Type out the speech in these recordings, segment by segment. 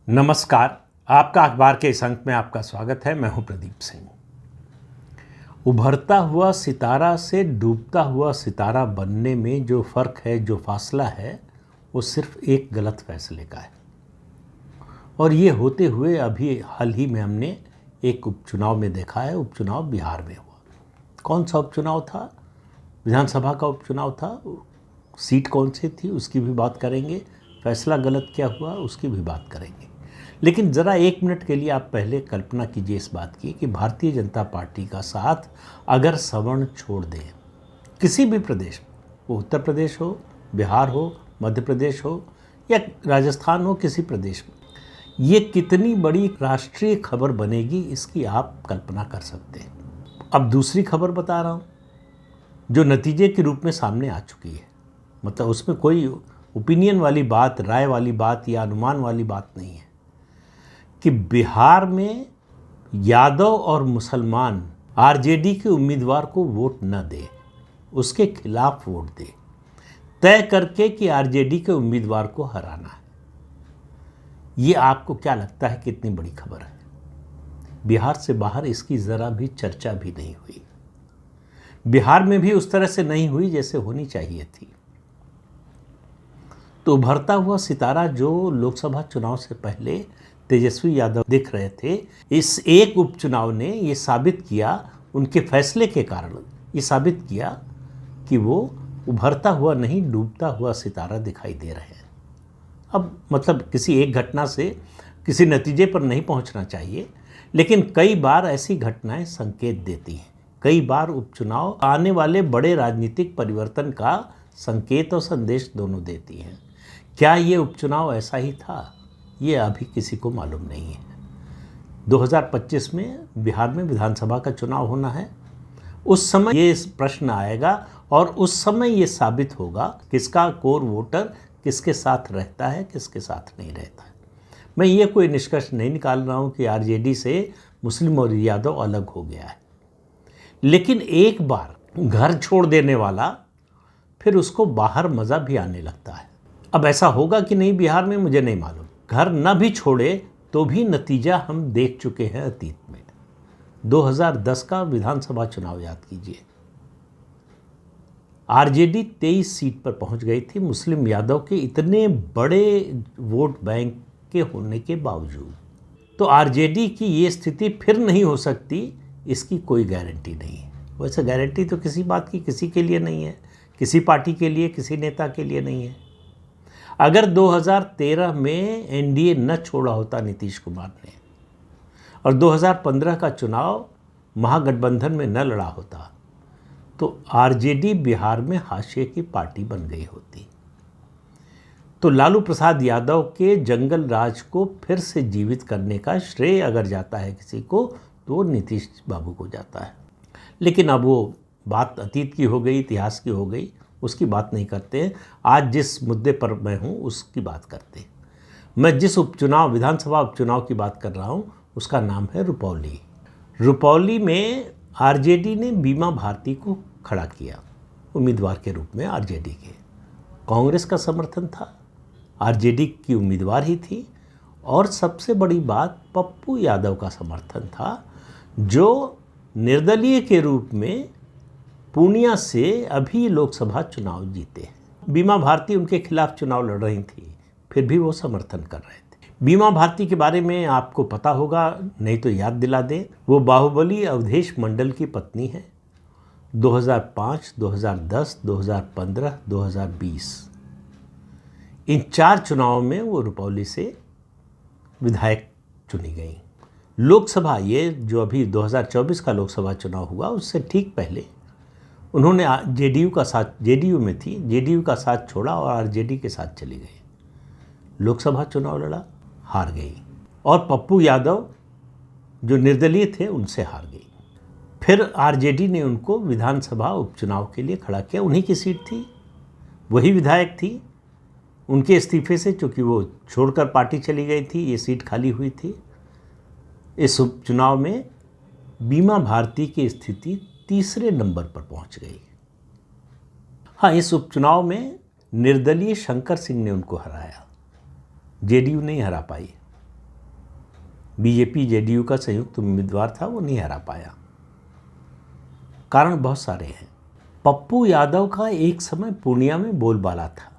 नमस्कार। आपका अखबार के इस अंक में आपका स्वागत है। मैं हूं प्रदीप सिंह। उभरता हुआ सितारा से डूबता हुआ सितारा बनने में जो फ़र्क है, जो फासला है, वो सिर्फ एक गलत फैसले का है। और ये होते हुए अभी हाल ही में हमने एक उपचुनाव में देखा है। उपचुनाव बिहार में हुआ। कौन सा उपचुनाव था? विधानसभा का उपचुनाव था। सीट कौन सी थी उसकी भी बात करेंगे। फैसला गलत क्या हुआ उसकी भी बात करेंगे। लेकिन ज़रा एक मिनट के लिए आप पहले कल्पना कीजिए इस बात की कि भारतीय जनता पार्टी का साथ अगर सवर्ण छोड़ दें किसी भी प्रदेश, वो उत्तर प्रदेश हो, बिहार हो, मध्य प्रदेश हो या राजस्थान हो, किसी प्रदेश में, ये कितनी बड़ी राष्ट्रीय खबर बनेगी इसकी आप कल्पना कर सकते हैं। अब दूसरी खबर बता रहा हूँ जो नतीजे के रूप में सामने आ चुकी है। मतलब उसमें कोई ओपिनियन वाली बात, राय वाली बात या अनुमान वाली बात नहीं है कि बिहार में यादव और मुसलमान आरजेडी के उम्मीदवार को वोट न दे, उसके खिलाफ वोट दे, तय करके कि आरजेडी के उम्मीदवार को हराना है। ये आपको क्या लगता है कितनी बड़ी खबर है? बिहार से बाहर इसकी ज़रा भी चर्चा भी नहीं हुई। बिहार में भी उस तरह से नहीं हुई जैसे होनी चाहिए थी। तो उभरता हुआ सितारा जो लोकसभा चुनाव से पहले तेजस्वी यादव दिख रहे थे, इस एक उपचुनाव ने ये साबित किया, उनके फैसले के कारण ये साबित किया कि वो उभरता हुआ नहीं डूबता हुआ सितारा दिखाई दे रहे हैं। अब मतलब किसी एक घटना से किसी नतीजे पर नहीं पहुंचना चाहिए, लेकिन कई बार ऐसी घटनाएं संकेत देती हैं। कई बार उपचुनाव आने वाले बड़े राजनीतिक परिवर्तन का संकेत और संदेश दोनों देती हैं। क्या ये उपचुनाव ऐसा ही था? ये अभी किसी को मालूम नहीं है। 2025 में बिहार में विधानसभा का चुनाव होना है। उस समय ये प्रश्न आएगा और उस समय ये साबित होगा किसका कोर वोटर किसके साथ रहता है, किसके साथ नहीं रहता है। मैं ये कोई निष्कर्ष नहीं निकाल रहा हूँ कि आरजेडी से मुस्लिम और यादव अलग हो गया है, लेकिन एक बार घर छोड़ देने वाला फिर उसको बाहर मज़ा भी आने लगता है। अब ऐसा होगा कि नहीं बिहार में, मुझे नहीं मालूम। घर न भी छोड़े तो भी नतीजा हम देख चुके हैं अतीत में। 2010 का विधानसभा चुनाव याद कीजिए। आरजेडी 23 सीट पर पहुंच गई थी, मुस्लिम यादव के इतने बड़े वोट बैंक के होने के बावजूद। तो आरजेडी की ये स्थिति फिर नहीं हो सकती, इसकी कोई गारंटी नहीं है। वैसे गारंटी तो किसी बात की किसी के लिए नहीं है, किसी पार्टी के लिए, किसी नेता के लिए नहीं है। अगर 2013 में एनडीए न छोड़ा होता नीतीश कुमार ने और 2015 का चुनाव महागठबंधन में न लड़ा होता तो आरजेडी बिहार में हाशिए की पार्टी बन गई होती। तो लालू प्रसाद यादव के जंगल राज को फिर से जीवित करने का श्रेय अगर जाता है किसी को तो वो नीतीश बाबू को जाता है। लेकिन अब वो बात अतीत की हो गई, इतिहास की हो गई, उसकी बात नहीं करते। आज जिस मुद्दे पर मैं हूँ उसकी बात करते। मैं जिस उपचुनाव, विधानसभा उपचुनाव की बात कर रहा हूँ उसका नाम है रुपौली। रुपौली में आरजेडी ने बीमा भारती को खड़ा किया उम्मीदवार के रूप में। आरजेडी के कांग्रेस का समर्थन था, आरजेडी की उम्मीदवार ही थी, और सबसे बड़ी बात पप्पू यादव का समर्थन था जो निर्दलीय के रूप में पूर्णिया से अभी लोकसभा चुनाव जीते हैं। बीमा भारती उनके खिलाफ चुनाव लड़ रही थी, फिर भी वो समर्थन कर रहे थे। बीमा भारती के बारे में आपको पता होगा, नहीं तो याद दिला दें। वो बाहुबली अवधेश मंडल की पत्नी है। 2005, 2010, 2015, 2020 इन 4 चुनावों में वो रुपौली से विधायक चुनी गई। लोकसभा, ये जो अभी 2024 का लोकसभा चुनाव हुआ उससे ठीक पहले उन्होंने जेडीयू में थी, जेडीयू का साथ छोड़ा और आरजेडी के साथ चली गई। लोकसभा चुनाव लड़ा, हार गई, और पप्पू यादव जो निर्दलीय थे उनसे हार गई। फिर आरजेडी ने उनको विधानसभा उपचुनाव के लिए खड़ा किया। उन्हीं की सीट थी, वही विधायक थी। उनके इस्तीफे से, चूँकि वो छोड़कर पार्टी चली गई थी, ये सीट खाली हुई थी। इस उपचुनाव में बीमा भारती की स्थिति तीसरे नंबर पर पहुंच गई। हाँ, इस उपचुनाव में निर्दलीय शंकर सिंह ने उनको हराया, जेडीयू नहीं हरा पाई। बीजेपी जेडीयू का संयुक्त उम्मीदवार था, वो नहीं हरा पाया। कारण बहुत सारे हैं। पप्पू यादव का एक समय पूर्णिया में बोलबाला था।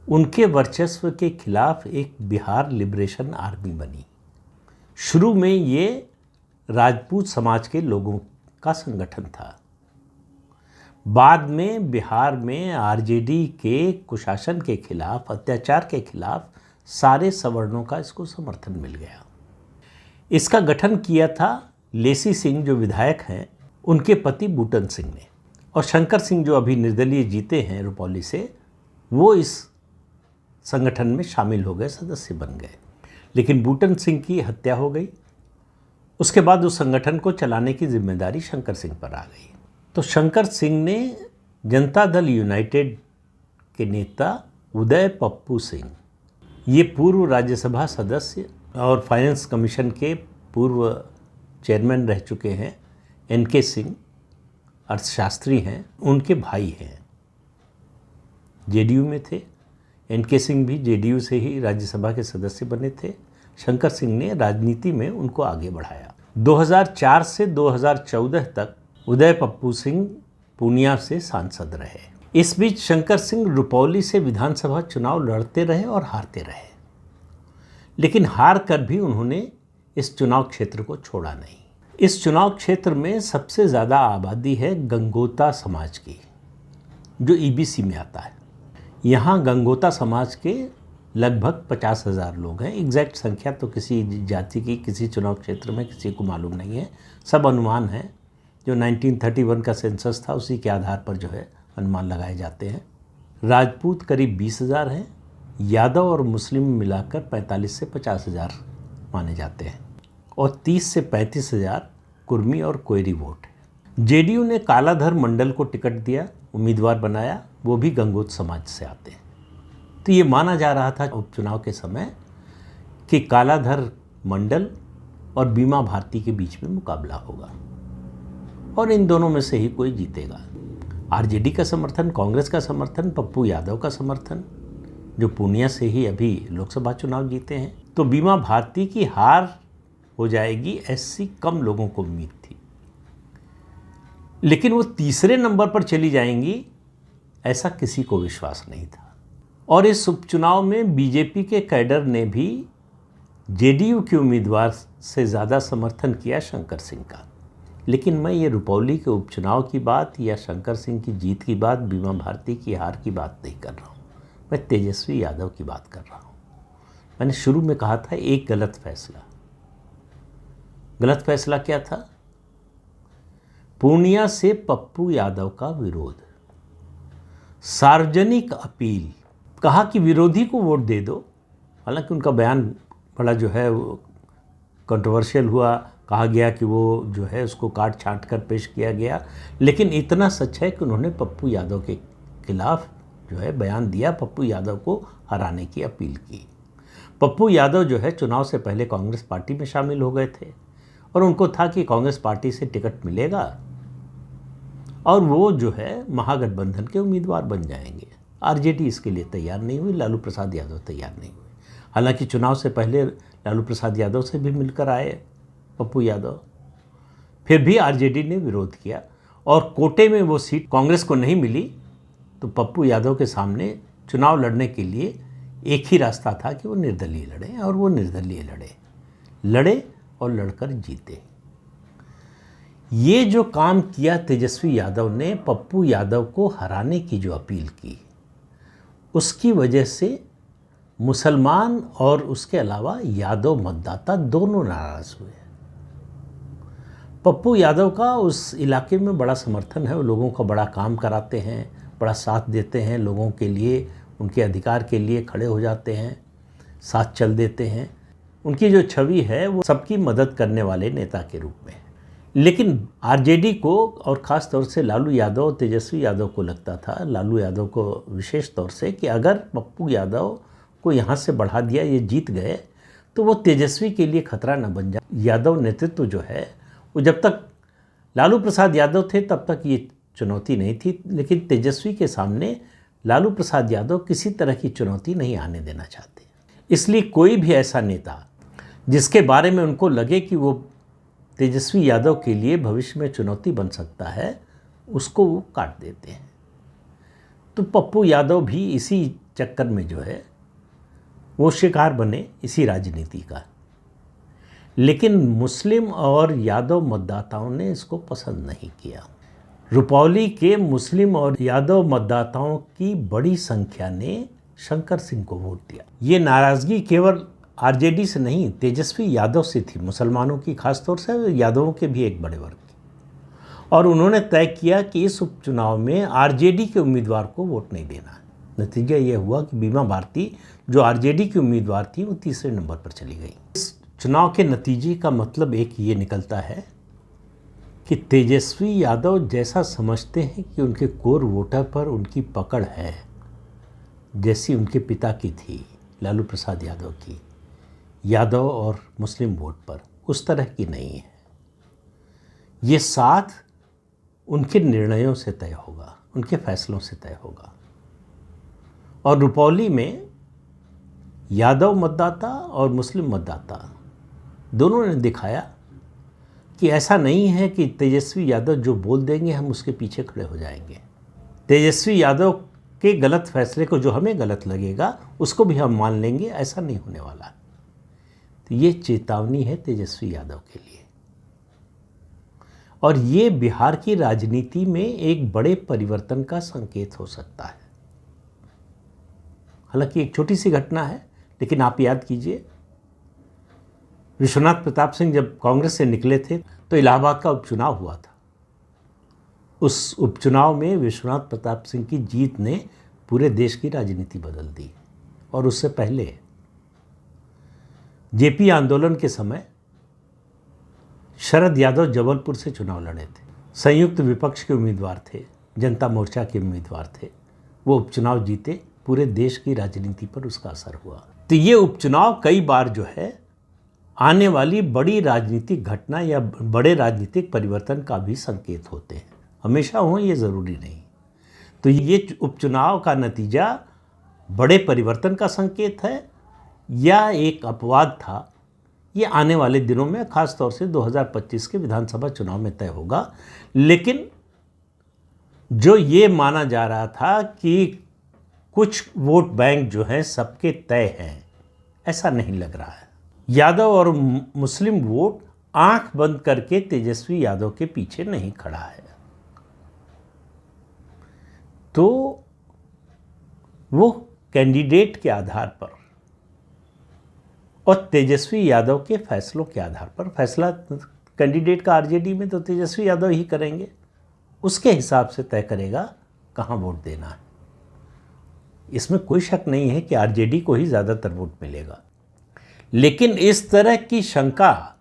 उनके वर्चस्व के खिलाफ एक बिहार लिबरेशन आर्मी बनी। शुरू में ये राजपूत समाज के लोगों का संगठन था। बाद में बिहार में आरजेडी के कुशासन के खिलाफ, अत्याचार के खिलाफ सारे सवर्णों का इसको समर्थन मिल गया। इसका गठन किया था लेसी सिंह जो विधायक हैं, उनके पति बूटन सिंह ने, और शंकर सिंह जो अभी निर्दलीय जीते हैं रुपौली से, वो इस संगठन में शामिल हो गए, सदस्य बन गए। लेकिन बूटन सिंह की हत्या हो गई। उसके बाद उस संगठन को चलाने की जिम्मेदारी शंकर सिंह पर आ गई। तो शंकर सिंह ने जनता दल यूनाइटेड के नेता उदय पप्पू सिंह, ये पूर्व राज्यसभा सदस्य और फाइनेंस कमीशन के पूर्व चेयरमैन रह चुके हैं, एनके सिंह अर्थशास्त्री हैं, उनके भाई हैं, जेडीयू में थे। एनके सिंह भी जेडीयू से ही राज्यसभा के सदस्य बने थे। शंकर सिंह ने राजनीति में उनको आगे बढ़ाया। 2004 से 2014 तक उदय पप्पू सिंह पूर्णिया से सांसद रहे। इस बीच शंकर सिंह रुपौली से विधानसभा चुनाव लड़ते रहे और हारते रहे, लेकिन हार कर भी उन्होंने इस चुनाव क्षेत्र को छोड़ा नहीं। इस चुनाव क्षेत्र में सबसे ज़्यादा आबादी है गंगोता समाज की, जो ईबीसी में आता है। यहाँ गंगोता समाज के लगभग 50,000 लोग हैं। एग्जैक्ट संख्या तो किसी जाति की किसी चुनाव क्षेत्र में किसी को मालूम नहीं है, सब अनुमान है। जो 1931 का सेंसस था उसी के आधार पर जो है अनुमान लगाए जाते हैं। राजपूत करीब 20,000 हैं, यादव और मुस्लिम मिलाकर 45 से 50,000 माने जाते हैं, और 30 से 35,000 कुर्मी और कोयरी वोट है। जेडीयू ने कालाधर मंडल को टिकट दिया, उम्मीदवार बनाया, वो भी गंगोत समाज से आते हैं। तो ये माना जा रहा था उपचुनाव के समय कि कालाधर मंडल और बीमा भारती के बीच में मुकाबला होगा और इन दोनों में से ही कोई जीतेगा। आरजेडी का समर्थन, कांग्रेस का समर्थन, पप्पू यादव का समर्थन, जो पूर्णिया से ही अभी लोकसभा चुनाव जीते हैं, तो बीमा भारती की हार हो जाएगी ऐसी कम लोगों को उम्मीद थी। लेकिन वो तीसरे नंबर पर चली जाएंगी ऐसा किसी को विश्वास नहीं था। और इस उपचुनाव में बीजेपी के कैडर ने भी जेडीयू के उम्मीदवार से ज़्यादा समर्थन किया शंकर सिंह का। लेकिन मैं ये रुपौली के उपचुनाव की बात या शंकर सिंह की जीत की बात, बीमा भारती की हार की बात नहीं कर रहा हूँ, मैं तेजस्वी यादव की बात कर रहा हूँ। मैंने शुरू में कहा था एक गलत फैसला। गलत फैसला क्या था? पूर्णिया से पप्पू यादव का विरोध, सार्वजनिक अपील, कहा कि विरोधी को वोट दे दो। हालांकि उनका बयान बड़ा जो है कंट्रोवर्शियल हुआ, कहा गया कि वो जो है उसको काट छांट कर पेश किया गया, लेकिन इतना सच है कि उन्होंने पप्पू यादव के खिलाफ जो है बयान दिया, पप्पू यादव को हराने की अपील की। पप्पू यादव जो है चुनाव से पहले कांग्रेस पार्टी में शामिल हो गए थे और उनको था कि कांग्रेस पार्टी से टिकट मिलेगा और वो जो है महागठबंधन के उम्मीदवार बन जाएंगे। आरजेडी इसके लिए तैयार नहीं हुई, लालू प्रसाद यादव तैयार नहीं हुए। हालांकि चुनाव से पहले लालू प्रसाद यादव से भी मिलकर आए पप्पू यादव, फिर भी आरजेडी ने विरोध किया और कोटे में वो सीट कांग्रेस को नहीं मिली। तो पप्पू यादव के सामने चुनाव लड़ने के लिए एक ही रास्ता था कि वो निर्दलीय लड़े, और वो निर्दलीय लड़े और लड़कर जीते। ये जो काम किया तेजस्वी यादव ने, पप्पू यादव को हराने की जो अपील की, उसकी वजह से मुसलमान और उसके अलावा यादव मतदाता दोनों नाराज हुए। पप्पू यादव का उस इलाके में बड़ा समर्थन है, वो लोगों का बड़ा काम कराते हैं, बड़ा साथ देते हैं, लोगों के लिए, उनके अधिकार के लिए खड़े हो जाते हैं, साथ चल देते हैं। उनकी जो छवि है वो सबकी मदद करने वाले नेता के रूप में है। लेकिन आरजेडी को और ख़ास तौर से लालू यादव, तेजस्वी यादव को लगता था, लालू यादव को विशेष तौर से, कि अगर पप्पू यादव को यहाँ से बढ़ा दिया, ये जीत गए, तो वो तेजस्वी के लिए खतरा न बन जाए। यादव नेतृत्व जो है वो जब तक लालू प्रसाद यादव थे तब तक ये चुनौती नहीं थी, लेकिन तेजस्वी के सामने लालू प्रसाद यादव किसी तरह की चुनौती नहीं आने देना चाहते। इसलिए कोई भी ऐसा नेता जिसके बारे में उनको लगे कि वो तेजस्वी यादव के लिए भविष्य में चुनौती बन सकता है, उसको वो काट देते हैं। तो पप्पू यादव भी इसी चक्कर में जो है वो शिकार बने इसी राजनीति का। लेकिन मुस्लिम और यादव मतदाताओं ने इसको पसंद नहीं किया। रुपौली के मुस्लिम और यादव मतदाताओं की बड़ी संख्या ने शंकर सिंह को वोट दिया। ये नाराज़गी केवल आरजेडी से नहीं, तेजस्वी यादव से थी, मुसलमानों की, खासतौर से यादवों के भी एक बड़े वर्ग की। और उन्होंने तय किया कि इस उपचुनाव में आरजेडी के उम्मीदवार को वोट नहीं देना है। नतीजा ये हुआ कि बीमा भारती जो आरजेडी की उम्मीदवार थी वो तीसरे नंबर पर चली गई। इस चुनाव के नतीजे का मतलब एक ये निकलता है कि तेजस्वी यादव जैसा समझते हैं कि उनके कोर वोटर पर उनकी पकड़ है, जैसी उनके पिता की थी लालू प्रसाद यादव की, यादव और मुस्लिम वोट पर, उस तरह की नहीं है। ये साथ उनके निर्णयों से तय होगा, उनके फैसलों से तय होगा। और रुपौली में यादव मतदाता और मुस्लिम मतदाता दोनों ने दिखाया कि ऐसा नहीं है कि तेजस्वी यादव जो बोल देंगे हम उसके पीछे खड़े हो जाएंगे। तेजस्वी यादव के गलत फैसले को जो हमें गलत लगेगा उसको भी हम मान लेंगे, ऐसा नहीं होने वाला। तो ये चेतावनी है तेजस्वी यादव के लिए। और ये बिहार की राजनीति में एक बड़े परिवर्तन का संकेत हो सकता है। हालांकि एक छोटी सी घटना है, लेकिन आप याद कीजिए, विश्वनाथ प्रताप सिंह जब कांग्रेस से निकले थे तो इलाहाबाद का उपचुनाव हुआ था। उस उपचुनाव में विश्वनाथ प्रताप सिंह की जीत ने पूरे देश की राजनीति बदल दी। और उससे पहले जेपी आंदोलन के समय शरद यादव जबलपुर से चुनाव लड़े थे, संयुक्त विपक्ष के उम्मीदवार थे, जनता मोर्चा के उम्मीदवार थे, वो उपचुनाव जीते, पूरे देश की राजनीति पर उसका असर हुआ। तो ये उपचुनाव कई बार जो है आने वाली बड़ी राजनीतिक घटना या बड़े राजनीतिक परिवर्तन का भी संकेत होते हैं। हमेशा हो ये ज़रूरी नहीं। तो ये उपचुनाव का नतीजा बड़े परिवर्तन का संकेत है या एक अपवाद था, ये आने वाले दिनों में खास तौर से 2025 के विधानसभा चुनाव में तय होगा। लेकिन जो ये माना जा रहा था कि कुछ वोट बैंक जो हैं सबके तय हैं, ऐसा नहीं लग रहा है। यादव और मुस्लिम वोट आंख बंद करके तेजस्वी यादव के पीछे नहीं खड़ा है। तो वो कैंडिडेट के आधार पर और तेजस्वी यादव के फैसलों के आधार पर, फैसला कैंडिडेट का आरजेडी में तो तेजस्वी यादव ही करेंगे, उसके हिसाब से तय करेगा कहाँ वोट देना है। इसमें कोई शक नहीं है कि आरजेडी को ही ज़्यादातर वोट मिलेगा। लेकिन इस तरह की शंका,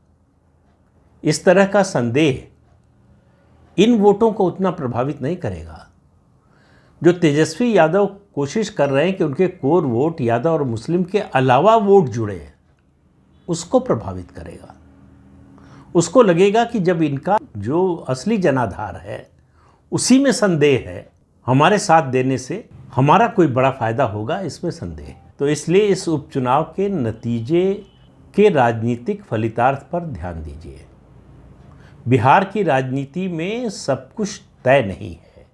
इस तरह का संदेह इन वोटों को उतना प्रभावित नहीं करेगा। जो तेजस्वी यादव कोशिश कर रहे हैं कि उनके कोर वोट यादव और मुस्लिम के अलावा वोट जुड़े, उसको प्रभावित करेगा। उसको लगेगा कि जब इनका जो असली जनाधार है उसी में संदेह है, हमारे साथ देने से हमारा कोई बड़ा फायदा होगा, इसमें संदेह है। तो इसलिए इस उपचुनाव के नतीजे के राजनीतिक फलितार्थ पर ध्यान दीजिए। बिहार की राजनीति में सब कुछ तय नहीं है,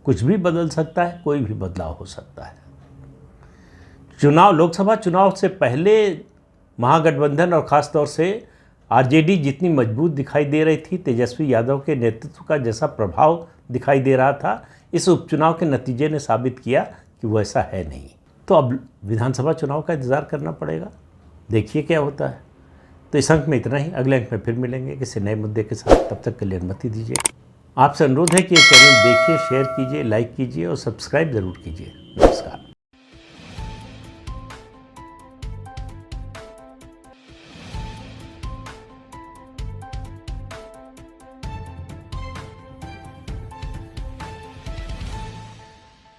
कुछ भी बदल सकता है, कोई भी बदलाव हो सकता है। लोकसभा चुनाव से पहले महागठबंधन और ख़ास तौर से आरजेडी जितनी मजबूत दिखाई दे रही थी, तेजस्वी यादव के नेतृत्व का जैसा प्रभाव दिखाई दे रहा था, इस उपचुनाव के नतीजे ने साबित किया कि वो ऐसा है नहीं। तो अब विधानसभा चुनाव का इंतज़ार करना पड़ेगा, देखिए क्या होता है। तो इस अंक में इतना ही, अगले अंक में फिर मिलेंगे किसी नए मुद्दे के साथ। तब तक के लिए अनुमति दीजिए। आपसे अनुरोध है कि ये चैनल देखिए, शेयर कीजिए, लाइक कीजिए और सब्सक्राइब ज़रूर कीजिए। नमस्कार।